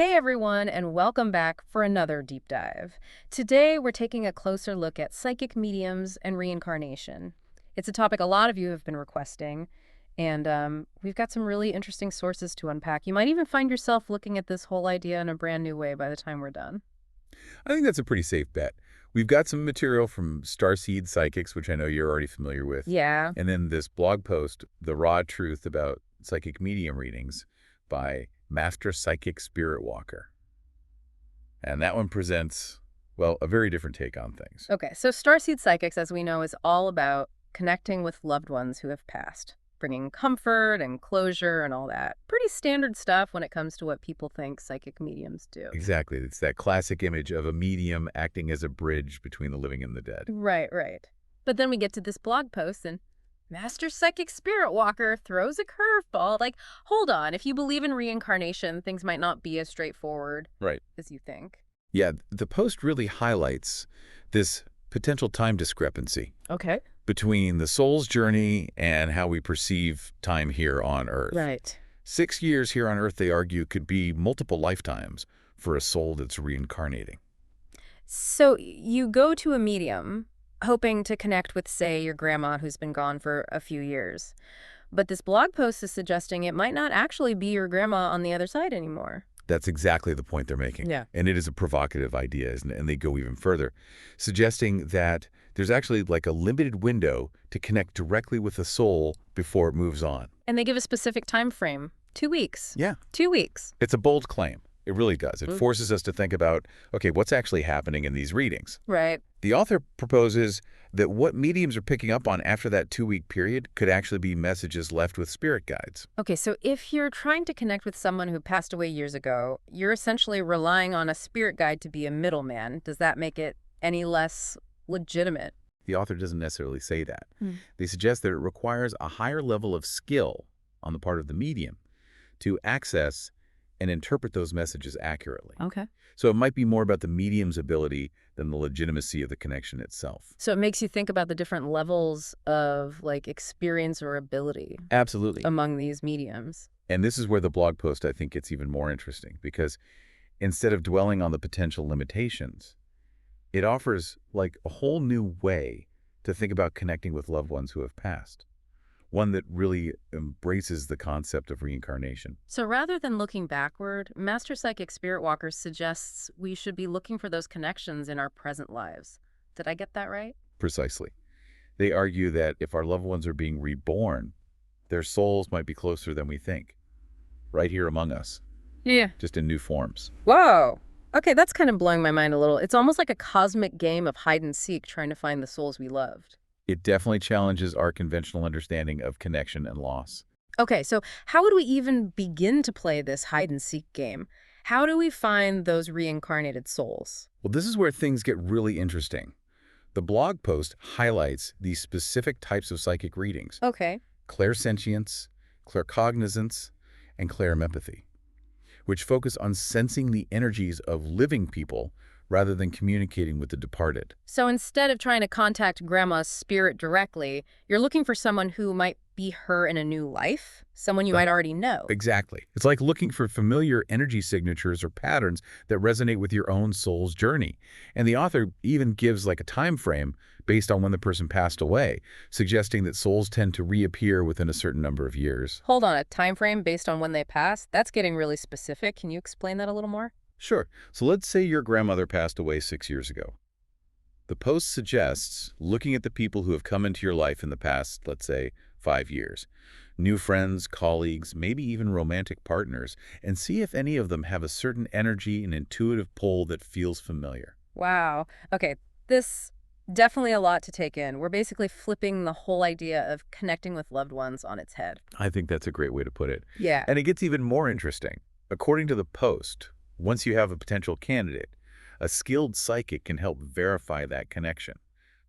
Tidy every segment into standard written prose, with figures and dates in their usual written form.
Hey everyone, and welcome back for another deep dive. Today we're taking a closer look at psychic mediums and reincarnation. It's a topic a lot of you have been requesting, and we've got some really interesting sources to unpack. You might even find yourself looking at this whole idea in a brand new way by the time we're done. I think that's a pretty safe bet. We've got some material from Starseed Psychics, which I know you're already familiar with, Yeah. and then this blog post, The Raw Truth About Psychic Medium Readings by Master Psychic Spiritwalker. And that one presents, well, a very different take on things. Okay, so Starseed Psychics, as we know, is all about connecting with loved ones who have passed, bringing comfort and closure and all that. Pretty standard stuff when it comes to what people think psychic mediums do. Exactly. It's that classic image of a medium acting as a bridge between the living and the dead. Right, right. But then we get to this blog post and Master Psychic Spirit Walker throws a curveball. Like, hold on, if you believe in reincarnation, things might not be as straightforward Right. as you think. Yeah, the post really highlights this potential time discrepancy Okay. between the soul's journey and how we perceive time here on Earth. Right. 6 years here on Earth, they argue, could be multiple lifetimes for a soul that's reincarnating. So you go to a medium hoping to connect with, say, your grandma who's been gone for a few years. But this blog post is suggesting it might not actually be your grandma on the other side anymore. That's exactly the point they're making. Yeah. And it is a provocative idea, isn't it? And they go even further, suggesting that there's actually like a limited window to connect directly with the soul before it moves on. And they give a specific time frame. 2 weeks. Yeah. 2 weeks. It's a bold claim. It really does. It forces us to think about, okay, what's actually happening in these readings? Right. The author proposes that what mediums are picking up on after that 2-week period could actually be messages left with spirit guides. Okay, so if you're trying to connect with someone who passed away years ago, you're essentially relying on a spirit guide to be a middleman. Does that make it any less legitimate? The author doesn't necessarily say that. Hmm. They suggest that it requires a higher level of skill on the part of the medium to access and interpret those messages accurately. Okay. So it might be more about the medium's ability than the legitimacy of the connection itself. So it makes you think about the different levels of like experience or ability Absolutely. among these mediums. And this is where the blog post, I think, gets even more interesting, because instead of dwelling on the potential limitations, it offers like a whole new way to think about connecting with loved ones who have passed. One that really embraces the concept of reincarnation. So rather than looking backward, Master Psychic Spirit Walker suggests we should be looking for those connections in our present lives. Did I get that right? Precisely. They argue that if our loved ones are being reborn, their souls might be closer than we think, right here among us, Yeah. just in new forms. Whoa. Okay, that's kind of blowing my mind a little. It's almost like a cosmic game of hide and seek trying to find the souls we loved. It definitely challenges our conventional understanding of connection and loss. Okay, so how would we even begin to play this hide and seek game? How do we find those reincarnated souls? Well, this is where things get really interesting. The blog post highlights these specific types of psychic readings: Okay. clairsentience, claircognizance, and clairempathy, which focus on sensing the energies of living people rather than communicating with the departed. So instead of trying to contact Grandma's spirit directly, you're looking for someone who might be her in a new life? Someone you might already know. Exactly. It's like looking for familiar energy signatures or patterns that resonate with your own soul's journey. And the author even gives like a time frame based on when the person passed away, suggesting that souls tend to reappear within a certain number of years. Hold on, a time frame based on when they passed? That's getting really specific. Can you explain that a little more? Sure. So let's say your grandmother passed away 6 years ago. The post suggests looking at the people who have come into your life in the past, let's say, 5 years. New friends, colleagues, maybe even romantic partners, and see if any of them have a certain energy and intuitive pull that feels familiar. Wow. Okay, this definitely a lot to take in. We're basically flipping the whole idea of connecting with loved ones on its head. I think that's a great way to put it. Yeah. And it gets even more interesting. According to the post, once you have a potential candidate, a skilled psychic can help verify that connection,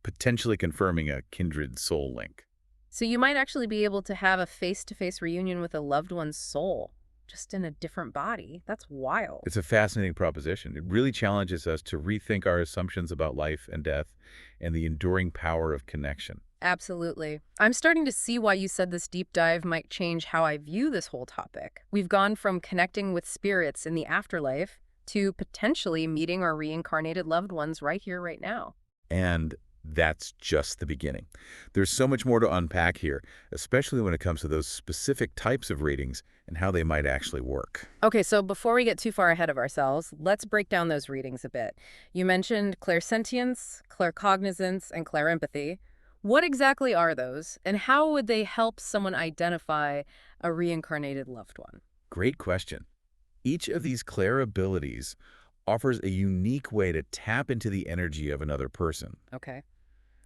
potentially confirming a kindred soul link. So you might actually be able to have a face-to-face reunion with a loved one's soul, just in a different body. That's wild. It's a fascinating proposition. It really challenges us to rethink our assumptions about life and death and the enduring power of connection. Absolutely. I'm starting to see why you said this deep dive might change how I view this whole topic. We've gone from connecting with spirits in the afterlife to potentially meeting our reincarnated loved ones right here, right now. And that's just the beginning. There's so much more to unpack here, especially when it comes to those specific types of readings and how they might actually work. Okay, so before we get too far ahead of ourselves, let's break down those readings a bit. You mentioned clairsentience, claircognizance, and clairempathy. What exactly are those, and how would they help someone identify a reincarnated loved one? Great question. Each of these clair abilities offers a unique way to tap into the energy of another person. Okay.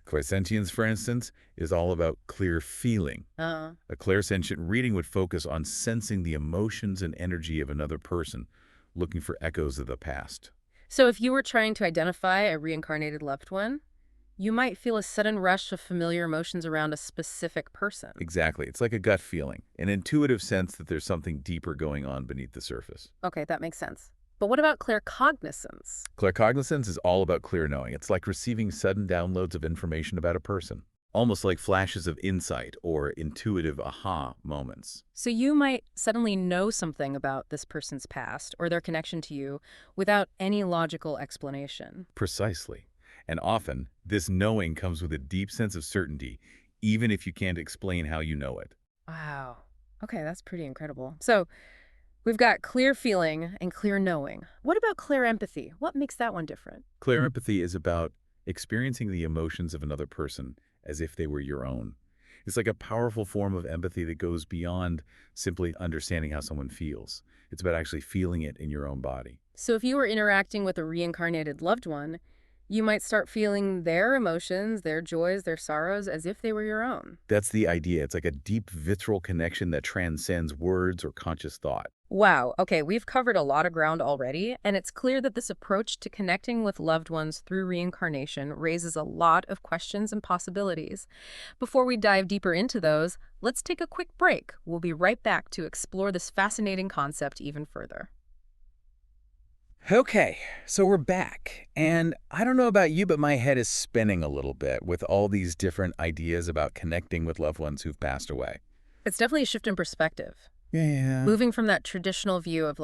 Clairsentience, for instance, is all about clear feeling. Uh, A clairsentient reading would focus on sensing the emotions and energy of another person, looking for echoes of the past. so if you were trying to identify a reincarnated loved one, you might feel a sudden rush of familiar emotions around a specific person. Exactly. It's like a gut feeling, an intuitive sense that there's something deeper going on beneath the surface. Okay, that makes sense. But what about claircognizance? Claircognizance is all about clear knowing. It's like receiving sudden downloads of information about a person, almost like flashes of insight or intuitive aha moments. So you might suddenly know something about this person's past or their connection to you without any logical explanation. Precisely. And often, this knowing comes with a deep sense of certainty, even if you can't explain how you know it. Wow. Okay, that's pretty incredible. So we've got clear feeling and clear knowing. What about clear empathy? What makes that one different? Clear empathy is about experiencing the emotions of another person as if they were your own. It's like a powerful form of empathy that goes beyond simply understanding how someone feels. It's about actually feeling it in your own body. So if you were interacting with a reincarnated loved one, you might start feeling their emotions, their joys, their sorrows as if they were your own. That's the idea. It's like a deep visceral connection that transcends words or conscious thought. Wow. Okay, we've covered a lot of ground already, and it's clear that this approach to connecting with loved ones through reincarnation raises a lot of questions and possibilities. Before we dive deeper into those, let's take a quick break. We'll be right back to explore this fascinating concept even further. Okay, so we're back. And I don't know about you, but my head is spinning a little bit with all these different ideas about connecting with loved ones who've passed away. It's definitely a shift in perspective. Yeah. Moving from that traditional view of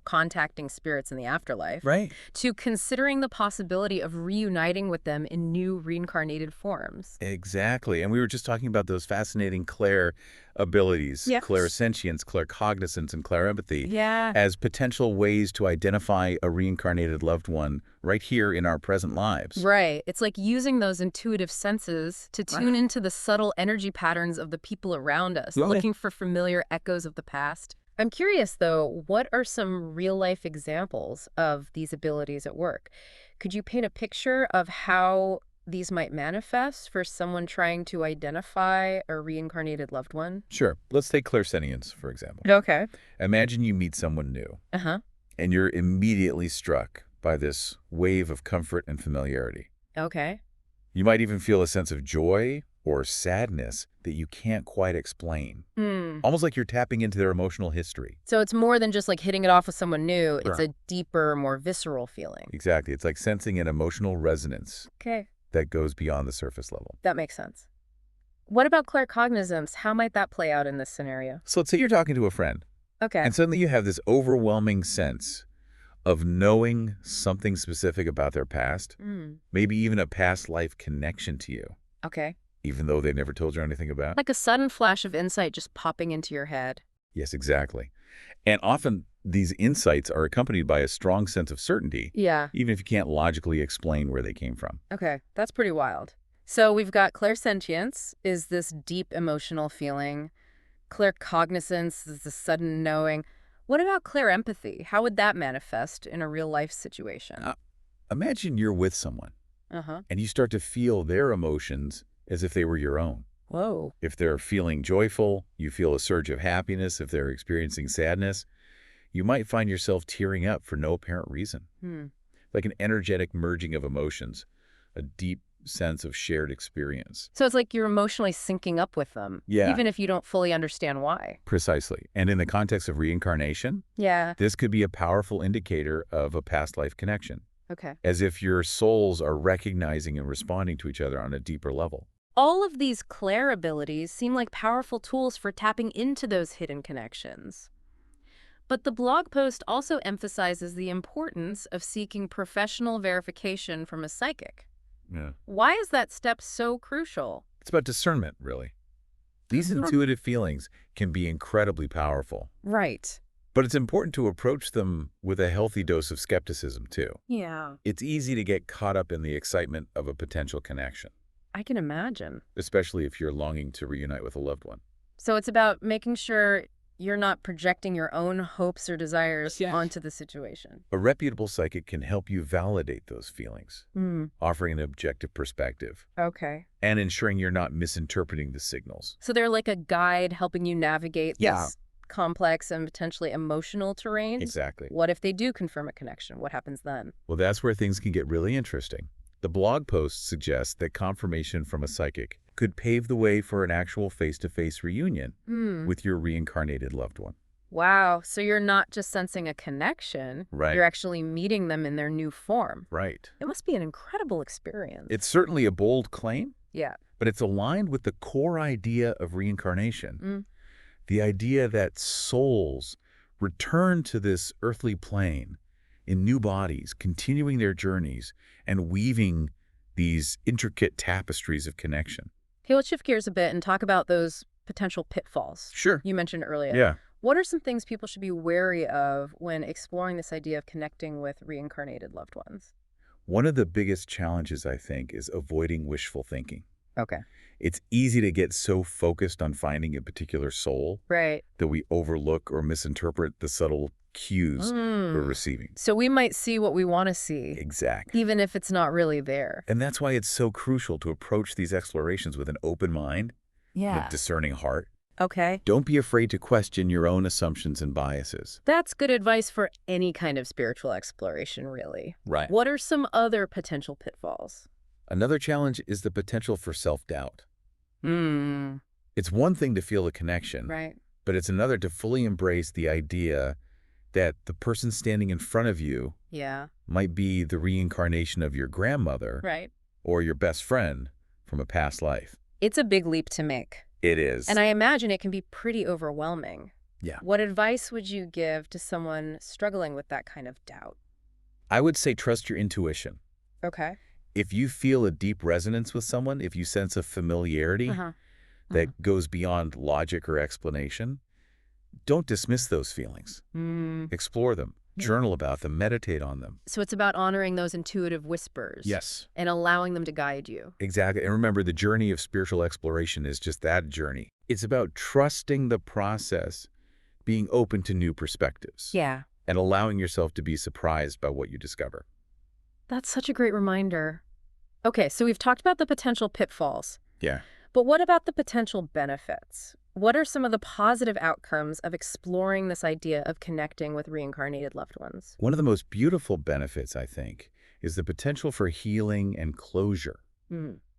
contacting spirits in the afterlife Right? to considering the possibility of reuniting with them in new reincarnated forms. Exactly. And we were just talking about those fascinating clair abilities, Yes. clairsentience, claircognizance, and clairempathy Yeah. as potential ways to identify a reincarnated loved one right here in our present lives. Right. It's like using those intuitive senses to tune into the subtle energy patterns of the people around us, Okay. looking for familiar echoes of the past. I'm curious, though, what are some real-life examples of these abilities at work? Could you paint a picture of how these might manifest for someone trying to identify a reincarnated loved one? Sure. Let's take clairsentience, for example. Okay. Imagine you meet someone new, Uh-huh. and you're immediately struck by this wave of comfort and familiarity. Okay. You might even feel a sense of joy or sadness that you can't quite explain, Hmm. almost like you're tapping into their emotional history. So it's more than just like hitting it off with someone new. It's Sure. a deeper, more visceral feeling. Exactly. It's like sensing an emotional resonance Okay. that goes beyond the surface level. That makes sense. What about claircognizance? How might that play out in this scenario? So let's say you're talking to a friend, Okay. and suddenly you have this overwhelming sense of knowing something specific about their past, Mm. maybe even a past life connection to you, Okay. even though they never told you anything about. Like a sudden flash of insight just popping into your head. Yes, exactly. And often these insights are accompanied by a strong sense of certainty, Yeah. even if you can't logically explain where they came from. Okay. That's pretty wild. So we've got clairsentience is this deep emotional feeling. Claircognizance is the sudden knowing. What about clairempathy? How would that manifest in a real life situation? Imagine you're with someone Uh-huh. and you start to feel their emotions as if they were your own. Whoa. If they're feeling joyful, you feel a surge of happiness. If they're experiencing sadness, you might find yourself tearing up for no apparent reason. Hmm. Like an energetic merging of emotions, a deep sense of shared experience. So it's like you're emotionally syncing up with them. Yeah. Even if you don't fully understand why. Precisely. And in the context of reincarnation, Yeah. this could be a powerful indicator of a past life connection. Okay. as if your souls are recognizing and responding to each other on a deeper level. All of these clair abilities seem like powerful tools for tapping into those hidden connections. But the blog post also emphasizes the importance of seeking professional verification from a psychic. Yeah. Why is that step so crucial? It's about discernment, really. These intuitive feelings can be incredibly powerful, Right. but it's important to approach them with a healthy dose of skepticism, too. Yeah. It's easy to get caught up in the excitement of a potential connection, I can imagine. especially if you're longing to reunite with a loved one. So it's about making sure you're not projecting your own hopes or desires Yes. onto the situation. A reputable psychic can help you validate those feelings, offering an objective perspective Okay. and ensuring you're not misinterpreting the signals. So they're like a guide helping you navigate Yeah. this complex and potentially emotional terrain. Exactly. What if they do confirm a connection? What happens then? Well, that's where things can get really interesting. The blog post suggests that confirmation from a psychic could pave the way for an actual face-to-face reunion with your reincarnated loved one. Wow. So you're not just sensing a connection. Right. You're actually meeting them in their new form. Right. It must be an incredible experience. It's certainly a bold claim, Yeah. but it's aligned with the core idea of reincarnation. The idea that souls return to this earthly plane in new bodies, continuing their journeys and weaving these intricate tapestries of connection. Okay, let's shift gears a bit and talk about those potential pitfalls Sure. you mentioned earlier. Yeah. What are some things people should be wary of when exploring this idea of connecting with reincarnated loved ones? One of the biggest challenges, I think, is avoiding wishful thinking. Okay. It's easy to get so focused on finding a particular soul Right. that we overlook or misinterpret the subtle cues we're receiving. So we might see what we want to see, Exactly. even if it's not really there. And that's why it's so crucial to approach these explorations with an open mind and a discerning heart. Okay. Don't be afraid to question your own assumptions and biases. That's good advice for any kind of spiritual exploration, really. Right. What are some other potential pitfalls? Another challenge is the potential for self-doubt. Hmm. It's one thing to feel a connection, Right. but it's another to fully embrace the idea that the person standing in front of you Yeah. might be the reincarnation of your grandmother Right. or your best friend from a past life. It's a big leap to make. It is. And I imagine it can be pretty overwhelming. Yeah. What advice would you give to someone struggling with that kind of doubt? I would say trust your intuition. Okay. If you feel a deep resonance with someone, if you sense a familiarity that goes beyond logic or explanation, don't dismiss those feelings. Explore them, journal about them, meditate on them. So it's about honoring those intuitive whispers. Yes. And allowing them to guide you. Exactly. And remember, the journey of spiritual exploration is just that journey. It's about trusting the process, being open to new perspectives, Yeah. and allowing yourself to be surprised by what you discover. That's such a great reminder. Okay, so we've talked about the potential pitfalls. Yeah. But what about the potential benefits? What are some of the positive outcomes of exploring this idea of connecting with reincarnated loved ones? One of the most beautiful benefits, I think, is the potential for healing and closure.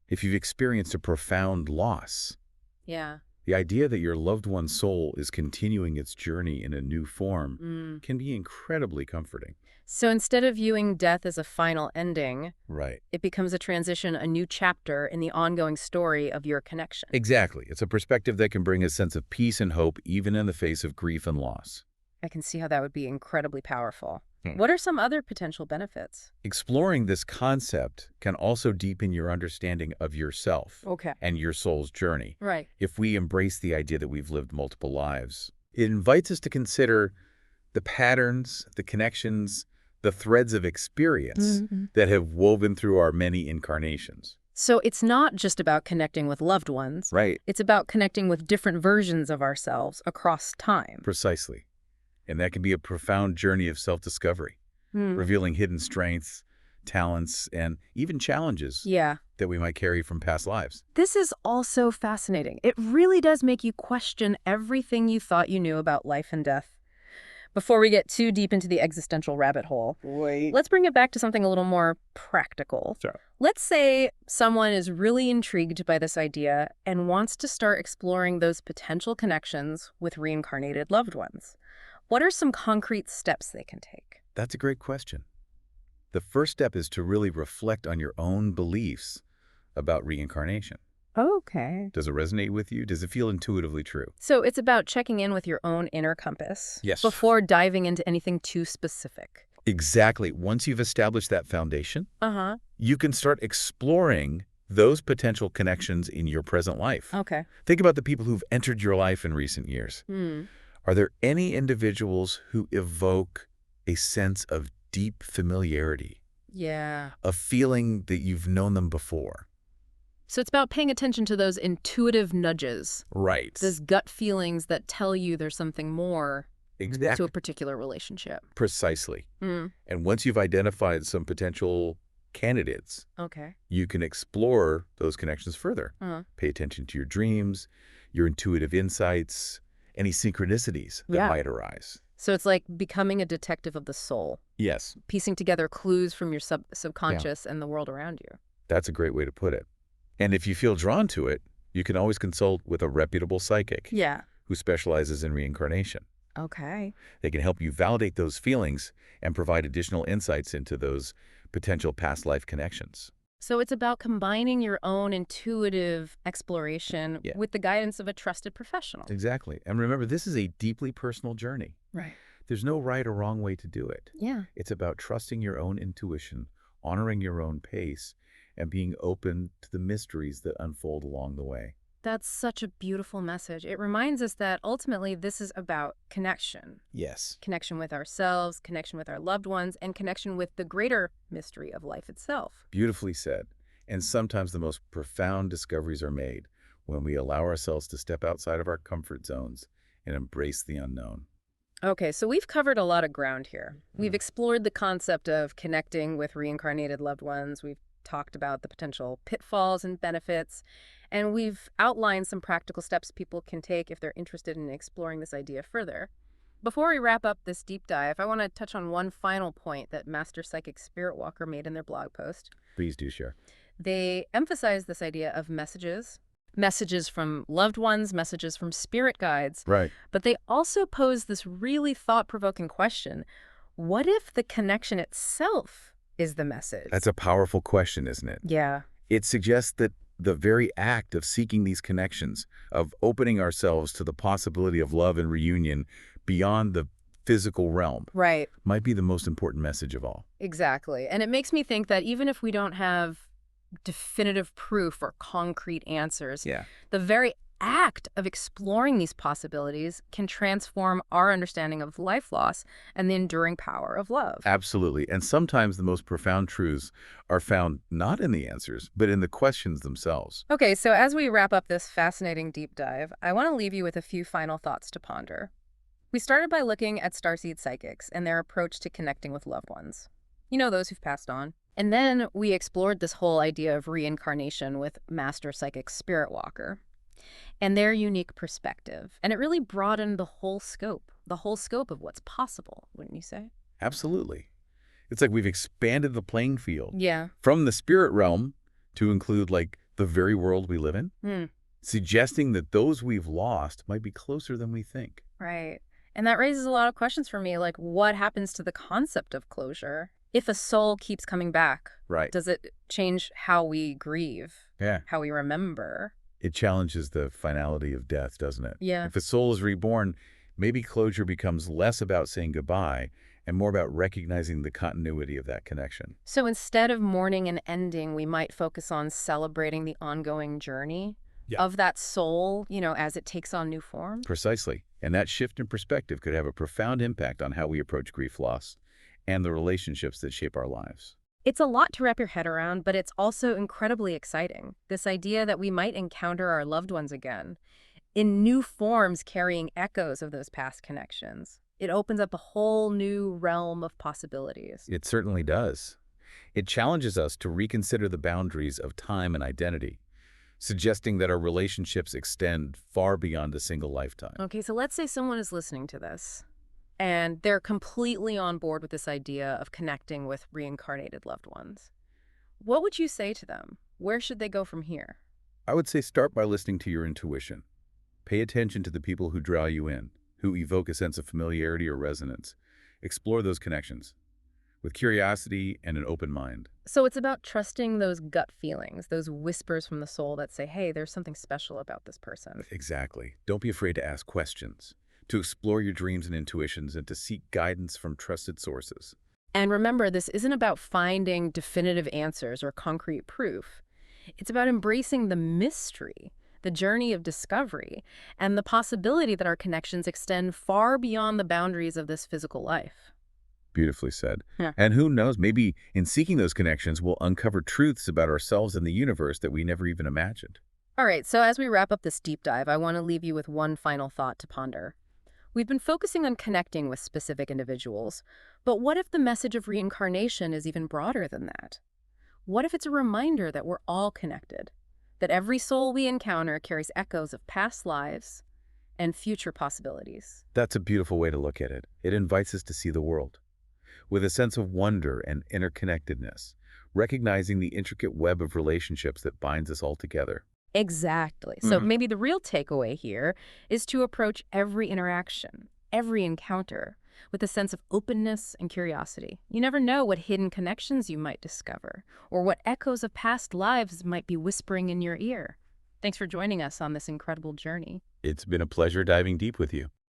If you've experienced a profound loss, Yeah. the idea that your loved one's soul is continuing its journey in a new form can be incredibly comforting. So instead of viewing death as a final ending, Right. it becomes a transition, a new chapter in the ongoing story of your connection. Exactly. It's a perspective that can bring a sense of peace and hope even in the face of grief and loss. I can see how that would be incredibly powerful. What are some other potential benefits? Exploring this concept can also deepen your understanding of yourself Okay. and your soul's journey. Right. If we embrace the idea that we've lived multiple lives, it invites us to consider the patterns, the connections, the threads of experience that have woven through our many incarnations. So it's not just about connecting with loved ones. Right. It's about connecting with different versions of ourselves across time. Precisely. And that can be a profound journey of self-discovery, revealing hidden strengths, talents, and even challenges Yeah. that we might carry from past lives. This is all so fascinating. It really does make you question everything you thought you knew about life and death. Before we get too deep into the existential rabbit hole, let's bring it back to something a little more practical. Sure. Let's say someone is really intrigued by this idea and wants to start exploring those potential connections with reincarnated loved ones. What are some concrete steps they can take? That's a great question. The first step is to really reflect on your own beliefs about reincarnation. Okay. Does it resonate with you? Does it feel intuitively true? So it's about checking in with your own inner compass Yes. before diving into anything too specific. Exactly. Once you've established that foundation, Uh-huh. you can start exploring those potential connections in your present life. Okay. Think about the people who've entered your life in recent years. Hmm. Are there any individuals who evoke a sense of deep familiarity, Yeah. a feeling that you've known them before? So it's about paying attention to those intuitive nudges, Right. those gut feelings that tell you there's something more to Exactly. a particular relationship. Precisely. Hmm. And once you've identified some potential candidates, Okay. you can explore those connections further. Uh-huh. Pay attention to your dreams, your intuitive insights, any synchronicities that Yeah. might arise. So it's like becoming a detective of the soul, Yes, piecing together clues from your subconscious and the world around you. that's a great way to put it. And if you feel drawn to it, you can always consult with a reputable psychic Yeah. who specializes in reincarnation. Okay. They can help you validate those feelings and provide additional insights into those potential past life connections. So it's about combining your own intuitive exploration Yeah. with the guidance of a trusted professional. Exactly. And remember, this is a deeply personal journey. Right. There's no right or wrong way to do it. Yeah. It's about trusting your own intuition, honoring your own pace, and being open to the mysteries that unfold along the way. That's such a beautiful message. It reminds us that ultimately this is about connection. Yes. Connection with ourselves, connection with our loved ones, and connection with the greater mystery of life itself. Beautifully said. And sometimes the most profound discoveries are made when we allow ourselves to step outside of our comfort zones and embrace the unknown. Okay, so we've covered a lot of ground here. We've explored the concept of connecting with reincarnated loved ones. We've talked about the potential pitfalls and benefits, and we've outlined some practical steps people can take if they're interested in exploring this idea further. Before we wrap up this deep dive, I want to touch on one final point that Master Psychic Spiritwalker made in their blog post. Please do share. They emphasize this idea of messages from loved ones, messages from spirit guides, Right. but they also pose this really thought-provoking question. What if the connection itself is the message? That's a powerful question, isn't it? Yeah. It suggests that the very act of seeking these connections, of opening ourselves to the possibility of love and reunion beyond the physical realm, Right. might be the most important message of all. Exactly. And it makes me think that even if we don't have definitive proof or concrete answers, Yeah. the very act of exploring these possibilities can transform our understanding of life loss and the enduring power of love. Absolutely. And sometimes the most profound truths are found not in the answers, but in the questions themselves. Okay, so as we wrap up this fascinating deep dive, I want to leave you with a few final thoughts to ponder. We started by looking at starseed psychics and their approach to connecting with loved ones. You know, those who've passed on. And then we explored this whole idea of reincarnation with Master Psychic Spiritwalker and their unique perspective. And it really broadened the whole scope of what's possible, wouldn't you say? Absolutely. It's like we've expanded the playing field Yeah. from the spirit realm to include like the very world we live in, Hmm. suggesting that those we've lost might be closer than we think. Right. And that raises a lot of questions for me, like what happens to the concept of closure? If a soul keeps coming back, Right. does it change how we grieve, Yeah. how we remember? It challenges the finality of death, doesn't it? Yeah. If a soul is reborn, maybe closure becomes less about saying goodbye and more about recognizing the continuity of that connection. So instead of mourning an ending, we might focus on celebrating the ongoing journey of that soul, as it takes on new form. Precisely. And that shift in perspective could have a profound impact on how we approach grief loss and the relationships that shape our lives. It's a lot to wrap your head around, but it's also incredibly exciting. This idea that we might encounter our loved ones again in new forms carrying echoes of those past connections. It opens up a whole new realm of possibilities. It certainly does. It challenges us to reconsider the boundaries of time and identity, suggesting that our relationships extend far beyond a single lifetime. Okay, so let's say someone is listening to this and they're completely on board with this idea of connecting with reincarnated loved ones. What would you say to them? Where should they go from here? I would say start by listening to your intuition. Pay attention to the people who draw you in, who evoke a sense of familiarity or resonance. Explore those connections. with curiosity and an open mind. So it's about trusting those gut feelings, those whispers from the soul that say, hey, there's something special about this person. Exactly. Don't be afraid to ask questions, to explore your dreams and intuitions, and to seek guidance from trusted sources. And remember, this isn't about finding definitive answers or concrete proof. It's about embracing the mystery, the journey of discovery, and the possibility that our connections extend far beyond the boundaries of this physical life. Beautifully said. Yeah. And who knows, maybe in seeking those connections, we'll uncover truths about ourselves and the universe that we never even imagined. All right, so as we wrap up this deep dive, I want to leave you with one final thought to ponder. We've been focusing on connecting with specific individuals, but what if the message of reincarnation is even broader than that? What if it's a reminder that we're all connected, that every soul we encounter carries echoes of past lives and future possibilities? That's a beautiful way to look at it. It invites us to see the world with a sense of wonder and interconnectedness, recognizing the intricate web of relationships that binds us all together. Exactly. So maybe the real takeaway here is to approach every interaction, every encounter, with a sense of openness and curiosity. You never know what hidden connections you might discover, or what echoes of past lives might be whispering in your ear. Thanks for joining us on this incredible journey. It's been a pleasure diving deep with you.